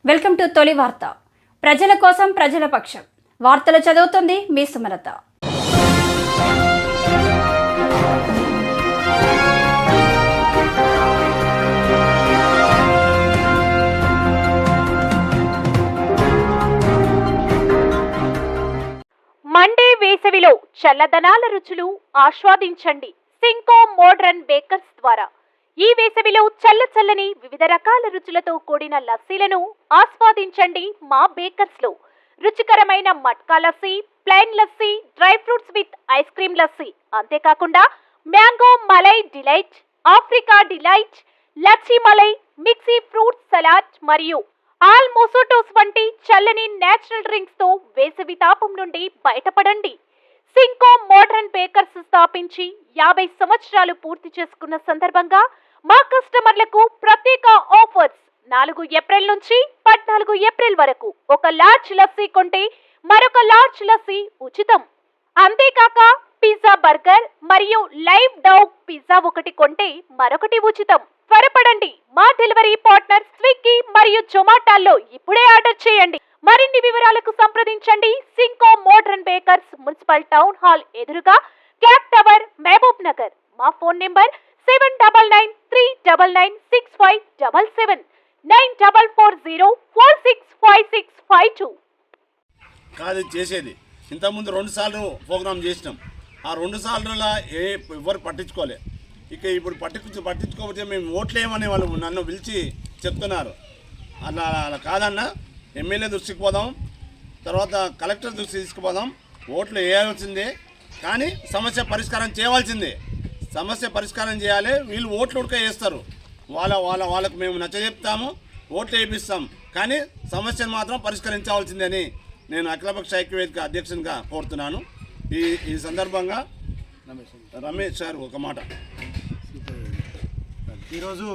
Welcome to తొలి వార్త. ప్రజల కోసం ప్రజల పక్షం. వార్తలు చదువుతుంది మీ సుమలత. మండే వేసవిలో చల్లదనాల రుచులు ఆస్వాదించండి సింకో మోడ్రన్ బేకర్స్ ద్వారా. ఈ వేసవిలో చల్లని వివిధ రకాల రుచులతో కూడిన లస్సీలను ఆస్వాదించండి మా బేకర్స్ లో. రుచికరమైన matka lassi, plain lassi, dry fruits with ice cream lassi, అంతేకాకుండా mango malai delight, Africa delight, లచ్చి మలై, మిక్సీ ఫ్రూట్ సలాడ్ మరియు ఆల్ మోసోటోస్ వంటి చల్లని నేచురల్ డ్రింక్స్ తో వేసవి తాపం నుండి బయటపడండి. సింకో మోడ్రన్ బేకర్స్ స్థాపించి 50 సంవత్సరాలు పూర్తి చేసుకున్న సందర్భంగా మా కస్టమర్లకు ప్రత్యేక ఆఫర్స్. 4 ఏప్రిల్ నుంచి 14 ఏప్రిల్ వరకు ఒక లార్జ్ లస్సీ కొంటే మరొక లార్జ్ లస్సీ ఉచితం. అంతేకాక పిజ్జా, బర్గర్ మరియు లైవ్ డౌగ్ పిజ్జా ఒకటి కొంటే మరొకటి ఉచితం. త్వరపడండి, మా డెలివరీ పార్ట్నర్ స్విగ్గీ మరియు జొమాటోలో ఇప్పుడే ఆర్డర్ చేయండి. మరిన్ని వివరాలకు సంప్రదించండి సింకో modern bakers, municipal town hall ఎదురుగా, క్లాక్ టవర్, మహబూబ్ నగర్. మా ఫోన్ నెంబర్ 7993996577 9440465652. కాదు చేసేది. ఇంతకుముందు 2 సార్లు ప్రోగ్రామ్ చేసినాం. ఆ 2 సార్లు ఎవరు పట్టించుకోలే. ఇప్పుడు పట్టించుకోకపోతే మేము ఓట్లేమని వాళ్ళు నన్ను పిలిచి చెప్తున్నారు. అలా కాదన్నా, ఎమ్మెల్యే దృష్టికి పోదాం, తర్వాత కలెక్టర్ దృష్టికి తీసుకుపోదాం. ఓట్లు వేయాల్సిందే, కానీ సమస్య పరిష్కారం చేయవలసిందే. సమస్య పరిష్కారం చేయాలి. వీళ్ళు ఓట్లు ఉడక వేస్తారు. వాళ్ళకు మేము నచ్చజెప్తాము, ఓట్లు వేయిస్తాం, కానీ సమస్యను మాత్రం పరిష్కరించవలసిందని నేను అఖిలపక్ష ఐక్యవేదిక అధ్యక్షునిగా కోరుతున్నాను. ఈ సందర్భంగా రమేష్ సార్ ఒక మాట. ఈరోజు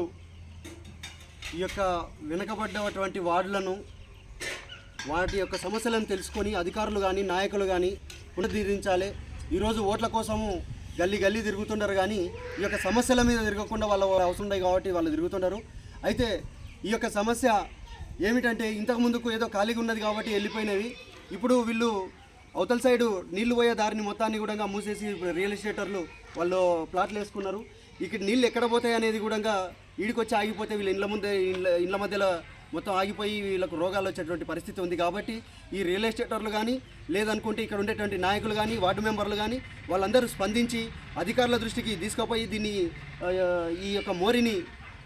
ఈ యొక్క వెనుకబడ్డటువంటి వార్డులను, వాటి యొక్క సమస్యలను తెలుసుకొని అధికారులు కానీ నాయకులు కానీ పునరుద్ధరించాలి. ఈరోజు ఓట్ల కోసము గల్లీ తిరుగుతుంటారు, కానీ ఈ యొక్క సమస్యల మీద తిరగకుండా వాళ్ళ అవసరం ఉన్నాయి కాబట్టి వాళ్ళు తిరుగుతుంటారు. అయితే ఈ యొక్క సమస్య ఏమిటంటే, ఇంతకు ముందుకు ఏదో ఖాళీగా ఉన్నది కాబట్టి వెళ్ళిపోయినవి. ఇప్పుడు వీళ్ళు అవతల సైడు నీళ్లు పోయే దారిని మొత్తాన్ని కూడా మూసేసి రియల్ ఎస్టేటర్లు వాళ్ళు ప్లాట్లు వేసుకున్నారు. ఇక్కడ నీళ్ళు ఎక్కడ పోతాయి అనేది కూడా ఈడికొచ్చి ఆగిపోతే వీళ్ళ ఇళ్ళ మధ్యలో మొత్తం ఆగిపోయి వీళ్ళకు రోగాలు వచ్చేటువంటి పరిస్థితి ఉంది. కాబట్టి ఈ రియల్ ఎస్టేటర్లు కానీ, లేదనుకుంటే ఇక్కడ ఉండేటువంటి నాయకులు కానీ, వార్డు మెంబర్లు కానీ వాళ్ళందరూ స్పందించి అధికారుల దృష్టికి తీసుకుపోయి దీన్ని ఈ యొక్క మోరిని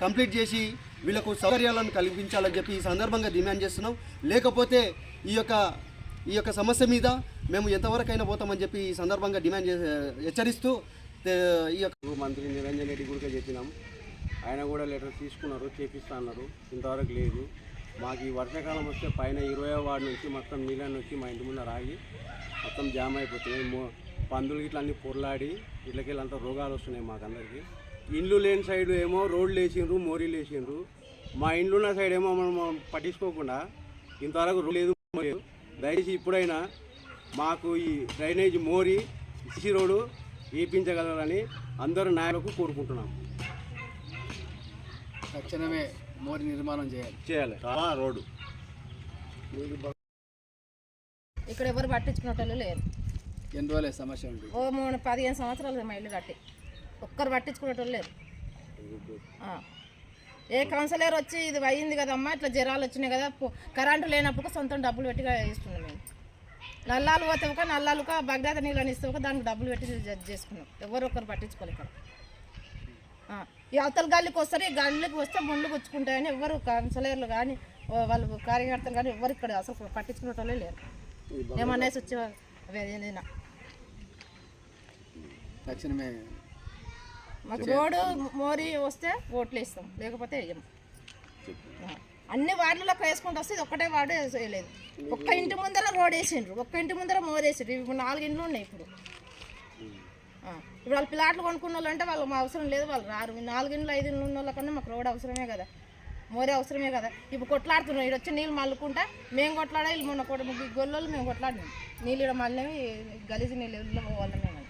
కంప్లీట్ చేసి వీళ్ళకు సౌకర్యాలను కల్పించాలని చెప్పి ఈ సందర్భంగా డిమాండ్ చేస్తున్నాం. లేకపోతే ఈ యొక్క సమస్య మీద మేము ఎంతవరకైనా పోతామని చెప్పి ఈ సందర్భంగా డిమాండ్ హెచ్చరిస్తూ ఈ యొక్క మంత్రి నిరంజన్ రెడ్డి కూడా చెప్పినాం. ఆయన కూడా లెటర్ తీసుకున్నారు, చేపిస్తా అన్నారు. ఇంతవరకు లేదు. మాకు ఈ వర్షాకాలం వస్తే పైన 20వ వార్డు నుంచి మొత్తం నీళ్ళని వచ్చి మా ఇంటి ముందు రాగి మొత్తం జామ్ అయిపోతున్నాయి. పందులు ఇట్లా అన్నీ పొరలాడి ఇళ్ళకెళ్ళంతా రోగాలు వస్తున్నాయి మాకు అందరికీ. ఇండ్లు లేని సైడ్ ఏమో రోడ్లు వేసిండ్రు, మోరీలు వేసిండ్రు. మా ఇండ్లు ఉన్న సైడ్ ఏమో మనం పట్టించుకోకుండా ఇంతవరకు లేదు. దయచేసి ఇప్పుడైనా మాకు ఈ డ్రైనేజ్ మోరీ, సిసి రోడ్డు వేయించగలరని అందరూ నాయకులకు కోరుకుంటున్నాం. తక్షణమే మోరీ నిర్మాణం చేయాలి. రోడ్డు ఇక్కడ ఎవరు పట్టించుకున్నట్టు లేరు. ఎన్ని రోజులే సమస్య ఉంది. 15 సంవత్సరాలు మా ఇల్లు కట్టి ఒక్కరు పట్టించుకునేటోళ్ళు లేరు. ఏ కౌన్సిలర్ వచ్చి ఇది అయ్యింది కదమ్మా, ఇట్లా జ్వరాలు వచ్చినాయి కదా, కరెంటు లేనప్పుడు సొంతం డబ్బులు పెట్టి ఇస్తున్నాం. మేము నల్లాలు పోతే ఒక నల్లాలుక భగదాత నీళ్ళని ఇస్తే ఒక దానికి డబ్బులు పెట్టి జడ్జ్ చేసుకున్నాం. ఎవరు ఒక్కరు పట్టించుకోవాలి. ఇక్కడ ఈ అవతల గల్లీకి వస్తారు, ఈ గల్లీకి వస్తే ముందు గుచ్చుకుంటాయని ఎవరు కౌన్సిలర్లు కానీ వాళ్ళు కార్యకర్తలు కానీ ఎవరు ఇక్కడ అసలు పట్టించుకునేటోళ్ళే లేరు. ఏమనేసి వచ్చే తక్షణమే మాకు రోడ్డు మోరీ వస్తే ఓట్లు వేస్తాం, లేకపోతే వేయం. అన్ని వార్డులకు వేసుకుంటూ వస్తే ఇది ఒక్కటే వార్డు వేయలేదు. ఒక్క ఇంటి ముందర రోడ్ వేసిండ్రు, ఒక్క ఇంటి ముందర మోర్ వేసిండ్రు. ఇప్పుడు 4 ఇండ్లు ఉన్నాయి. ఇప్పుడు వాళ్ళు ప్లాట్లు కొనుక్కున్న వాళ్ళు అంటే వాళ్ళు మా అవసరం లేదు, వాళ్ళు రారు. 4 ఇండ్లు 5 ఇండ్లు ఉన్న వాళ్ళకన్నా మాకు రోడ్ అవసరమే కదా, మోరే అవసరమే కదా. ఇప్పుడు కొట్లాడుతున్నాం, ఇక్కడ వచ్చి నీళ్ళు మల్లుకుంటా మేము కొట్లాడా, వీళ్ళు మొన్న గొల్లోళ్ళు మేము కొట్లాడినాం. నీళ్ళు ఇక్కడ మళ్ళీ గలీజు నీళ్ళు ఇళ్ళలో పోవాలి. మేము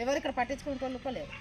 ఎవరు ఇక్కడ పట్టించుకునే వాళ్ళు లేరు.